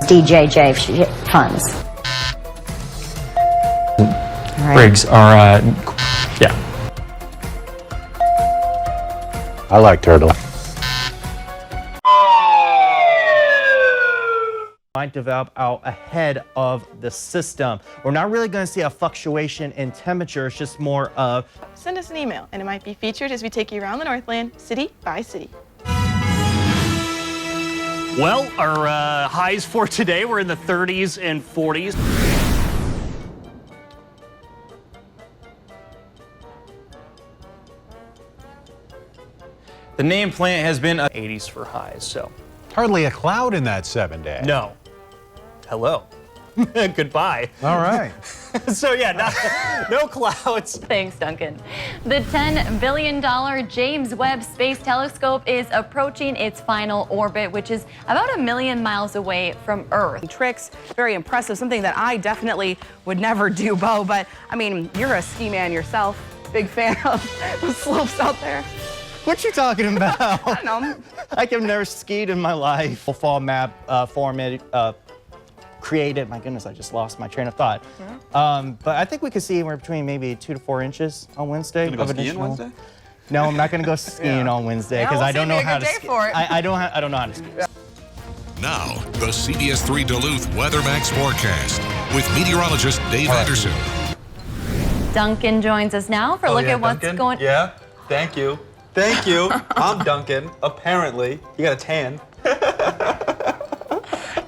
DJJ funds. Right. Briggs are, yeah. I like turtle. Might develop out ahead of the system. We're not really going to see a fluctuation in temperature. It's just more of... Send us an email, and it might be featured as we take you around the Northland, city by city. Well, our highs for today were in the 30s and 40s. The name plant has been 80s for highs, so. Hardly a cloud in that 7 day. No. Hello. Goodbye. All right. So yeah, no clouds. Thanks, Duncan. The $10 billion James Webb Space Telescope is approaching its final orbit, which is about 1 million miles away from Earth. Tricks, very impressive, something that I definitely would never do, Bo, but I mean, you're a ski man yourself. Big fan of the slopes out there. What you talking about? I don't know. Like I've never skied in my life. Fall map formatted, created. My goodness, I just lost my train of thought. But I think we could see anywhere between maybe 2 to 4 inches on Wednesday. Gonna go skiing Wednesday? No, I'm not going to go skiing on Wednesday because I don't know how to ski. I don't know how to ski. Now, the CBS 3 Duluth WeatherMax forecast with meteorologist Dave Anderson. Duncan joins us now for a look at what's going on. Yeah, thank you. Thank you. I'm Duncan. Apparently, you got a tan.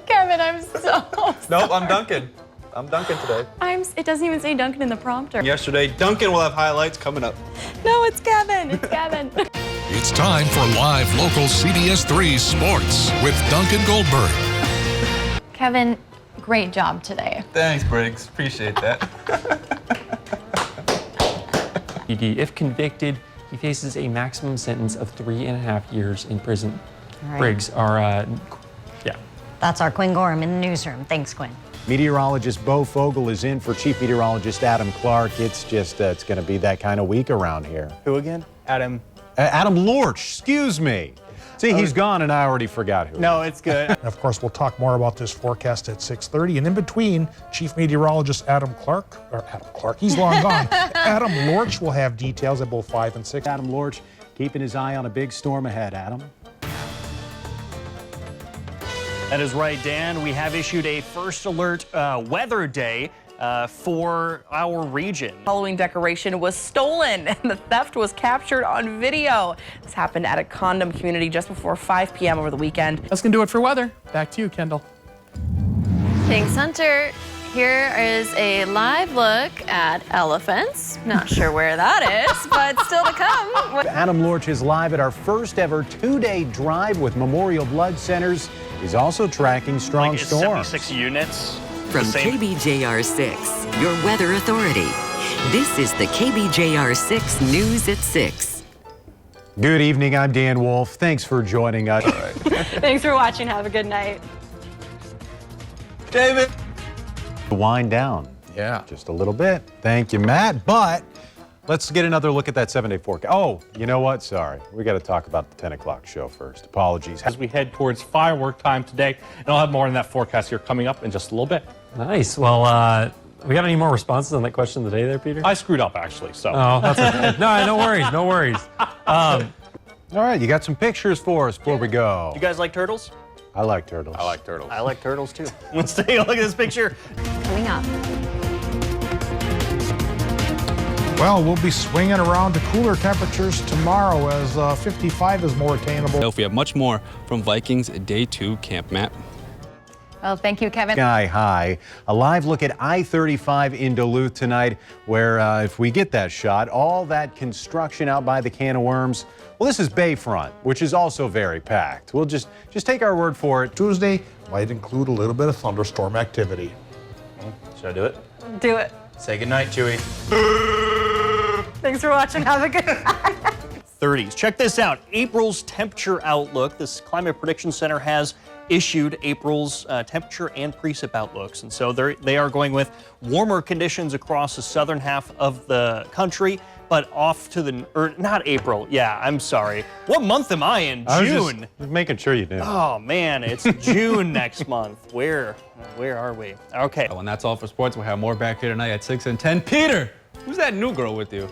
Kevin, I'm so Nope, I'm Duncan. I'm Duncan today. It doesn't even say Duncan in the prompter. Yesterday, Duncan will have highlights coming up. No, it's Kevin. It's Kevin. It's time for live local CBS 3 sports with Duncan Goldberg. Kevin, great job today. Thanks, Briggs. Appreciate that. If convicted, he faces a maximum sentence of 3.5 years in prison. All right. Briggs are, yeah. That's our Quinn Gorham in the newsroom. Thanks, Quinn. Meteorologist Bo Fogel is in for Chief Meteorologist Adam Clark. It's just, it's going to be that kind of week around here. Who again? Adam. Adam Lorch, excuse me. See, he's gone and I already forgot who. No, it's good. Of course, we'll talk more about this forecast at 6:30. And in between, Chief Meteorologist Adam Clark, he's long gone. Adam Lorch will have details at both 5 and 6. Adam Lorch keeping his eye on a big storm ahead, Adam. That is right, Dan. We have issued a first alert weather day for our region. Halloween decoration was stolen and the theft was captured on video. This happened at a condom community just before 5 p.m. over the weekend. That's going to do it for weather. Back to you, Kendall. Thanks, Hunter. Here is a live look at elephants. Not sure where that is, but still to come. Adam Lorch is live at our first ever 2-day drive with Memorial Blood Centers. He's also tracking strong storms. 76 units. From KBJR 6, your weather authority. This is the KBJR 6 News at 6. Good evening, I'm Dan Wolf. Thanks for joining us. Thanks for watching. Have a good night. David. Wind down. Yeah. Just a little bit. Thank you, Matt. But let's get another look at that 7-day forecast. Oh, you know what? Sorry. We got to talk about the 10 o'clock show first. Apologies. As we head towards firework time today, and I'll have more on that forecast here coming up in just a little bit. Nice. Well, we got any more responses on that question today there, Peter? I screwed up, actually, so. Oh, that's okay. No worries, no worries. All right, you got some pictures for us before we go. You guys like turtles? I like turtles. I like turtles. I like turtles, too. Let's take a look at this picture. Coming up. Well, we'll be swinging around to cooler temperatures tomorrow as 55 is more attainable. If we have much more from Vikings Day 2 Camp Map. Well, thank you, Kevin. Sky high. A live look at I-35 in Duluth tonight, where if we get that shot, all that construction out by the Can of Worms. Well, this is Bayfront, which is also very packed. We'll just take our word for it. Tuesday might include a little bit of thunderstorm activity. Should I do it? Do it. Say goodnight, Chewy. Thanks for watching. Have a good night. 30s. Check this out. April's temperature outlook. This Climate Prediction Center has issued April's temperature and precip outlooks. And so they are going with warmer conditions across the southern half of the country, but off to the, or not April. Yeah, I'm sorry. What month am I in? June. Just making sure you knew. Oh man, it's June next month. Where are we? Okay. And that's all for sports. We'll have more back here tonight at 6 and 10. Peter, who's that new girl with you?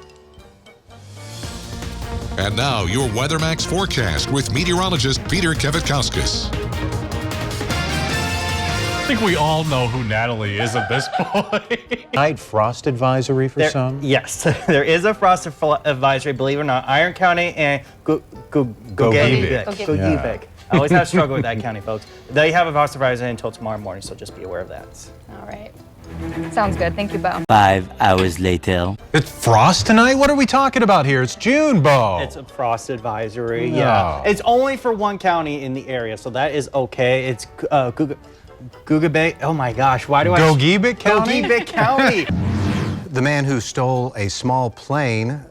And now, your WeatherMax forecast with meteorologist Peter Kevitkauskas. I think we all know who Natalie is at this point. Night frost advisory for some? Yes, there is a frost advisory, believe it or not. Iron County and Gogebic. I always have struggle with that county, folks. They have a frost advisory until tomorrow morning, so just be aware of that. All right. Sounds good. Thank you, Bo. 5 hours later. It's frost tonight? What are we talking about here? It's June, Bo. It's a frost advisory, No. yeah. It's only for one county in the area, so that is okay. It's Gogebic. Oh my gosh, why do I? Gogebic County? Gogebic County. The man who stole a small plane,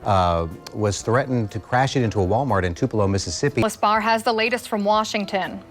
was threatened to crash it into a Walmart in Tupelo, Mississippi. Barr has the latest from Washington.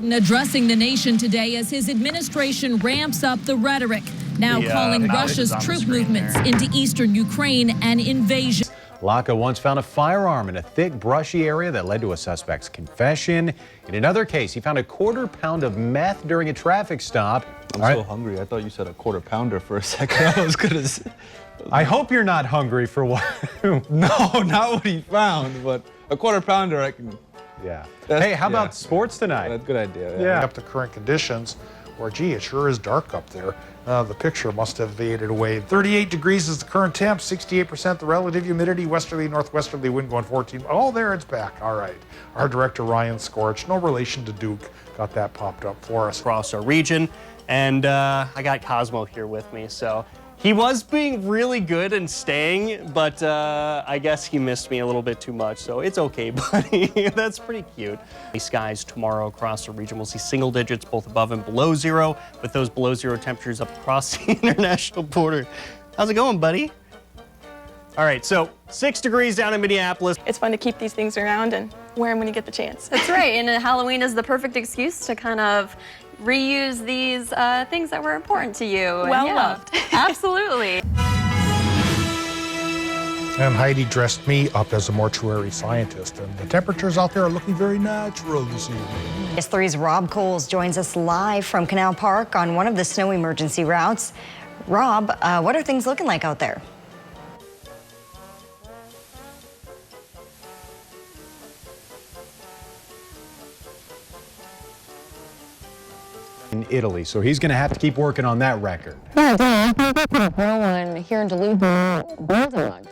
Addressing the nation today as his administration ramps up the rhetoric, now calling Russia's troop movements into eastern Ukraine an invasion. Laka once found a firearm in a thick, brushy area that led to a suspect's confession. In another case, he found a quarter-pound of meth during a traffic stop. I'm so hungry. I thought you said a quarter pounder for a second. I was gonna say. I hope you're not hungry for what? No, not what he found, but a quarter pounder I can. Yeah. Hey, how about sports tonight? That's a good idea. Yeah. Up to current conditions, where, gee, it sure is dark up there. The picture must have faded away. 38 degrees is the current temp, 68% the relative humidity, westerly, northwesterly wind going 14. Oh, there it's back. All right. Our director, Ryan Scorch, no relation to Duke, got that popped up for us. Across our region. And I got Cosmo here with me, so he was being really good and staying, but I guess he missed me a little bit too much, so it's okay, buddy. That's pretty cute. Skies tomorrow across the region. We'll see single digits both above and below zero, with those below zero temperatures up across the international border. How's it going, buddy? All right, so 6 degrees down in Minneapolis. It's fun to keep these things around and wear them when you get the chance. That's right, and Halloween is the perfect excuse to kind of reuse these things that were important to you. Well And loved. Absolutely. And Heidi dressed me up as a mortuary scientist, and the temperatures out there are looking very natural this evening. S3's Rob Coles joins us live from Canal Park on one of the snow emergency routes. Rob, what are things looking like out there? In Italy, so he's going to have to keep working on that record. Yeah, one here in Duluth, Bulldog.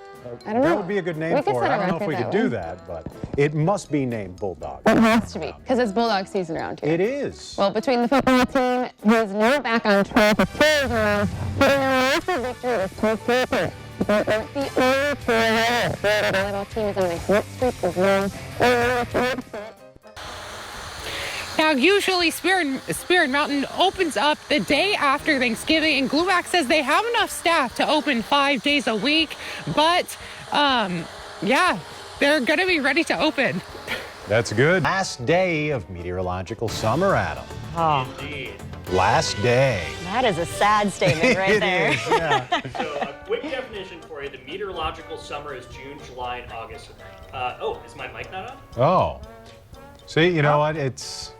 I don't know. That would be a good name for it. I don't know if we could do that, but it must be named Bulldog. It has to be, because it's Bulldog season around here. It is. Well, between the football team, who's now back on track, the players are getting a massive victory with 12 people. But the only the volleyball team is on a hit streak as well. Now, usually Spirit Mountain opens up the day after Thanksgiving, and Gluvac says they have enough staff to open 5 days a week, but yeah, they're going to be ready to open. That's good. Last day of meteorological summer, Adam. Oh, Indeed. Last day. that is a sad statement right there. It is, yeah. So a quick definition for you, the meteorological summer is June, July, and August. Oh, is my mic not on? Oh. See, you know what? It's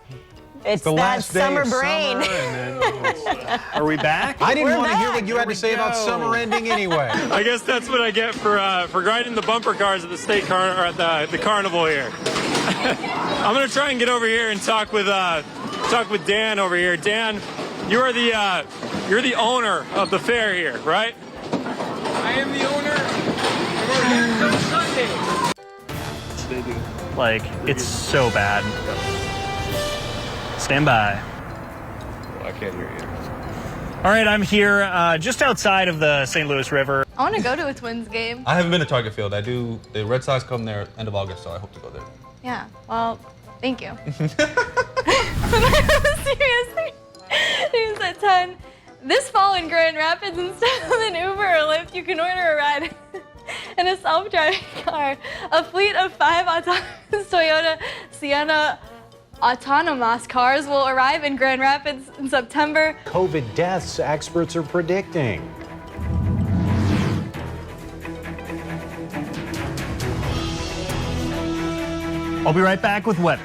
It's the that last day summer of brain. summer, and then Are we back? I didn't We're want to hear back. what you had to say about summer ending anyway. I guess that's what I get for riding the bumper cars at the state or at the carnival here. I'm gonna try and get over here and talk with Dan over here. Dan, you're the owner of the fair here, right? I am the owner. And we're here till Sunday. Like, it's so bad. Stand by. I can't hear you. All right, I'm here just outside of the St. Louis River. I want to go to a Twins game. I haven't been to Target Field. I do. The Red Sox come there end of August, so I hope to go there. Yeah, well, thank you. Seriously? News at 10. This fall in Grand Rapids, instead of an Uber or Lyft, you can order a ride in a self-driving car. A fleet of 5 autonomous Toyota Sienna autonomous cars will arrive in Grand Rapids in September. COVID deaths, experts are predicting. I'll be right back with weather.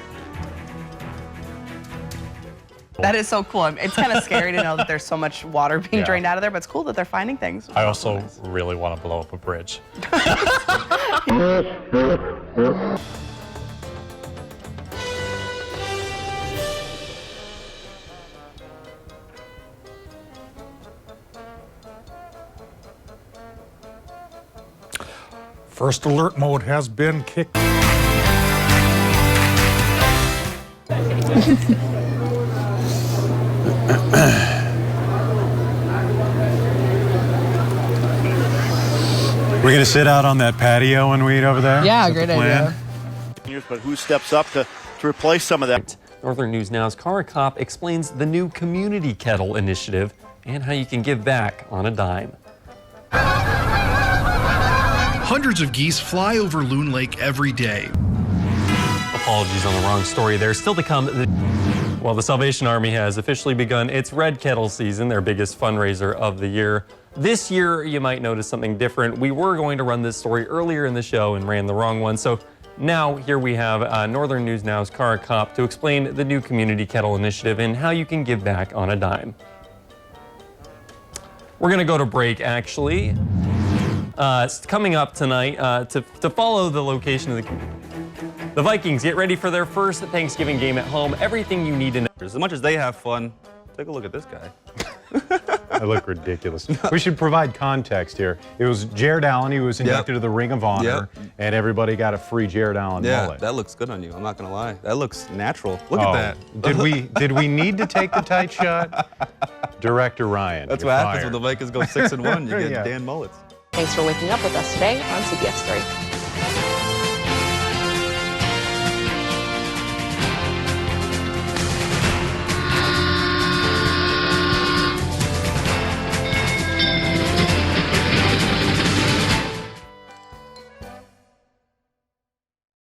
That is so cool. It's kind of scary to know that there's so much water being drained out of there, but it's cool that they're finding things. I also really want to blow up a bridge. First alert mode has been kicked. We're gonna sit out on that patio and wait over there? Yeah, Is that great the plan? idea. But who steps up to replace some of that? Northern News Now's Cara Kopp explains the new Community Kettle initiative and how you can give back on a dime. Hundreds of geese fly over Loon Lake every day. Apologies on the wrong story there. Still to come. Well, the Salvation Army has officially begun its Red Kettle season, their biggest fundraiser of the year. This year, you might notice something different. We were going to run this story earlier in the show and ran the wrong one. So now here we have Northern News Now's Cara Kopp to explain the new Community Kettle initiative and how you can give back on a dime. We're going to go to break, actually. Coming up tonight, to follow the location of the Vikings get ready for their first Thanksgiving game at home. Everything you need to know. As much as they have fun, take a look at this guy. I look ridiculous. We should provide context here. It was Jared Allen. He was inducted to the Ring of Honor, and everybody got a free Jared Allen mullet. That looks good on you. I'm not gonna lie. That looks natural. Look at that. Did we need to take the tight shot? Director Ryan. That's you're what happens fired. when the Vikings go 6-1. You get Dan Mullets. Thanks for waking up with us today on CBS 3.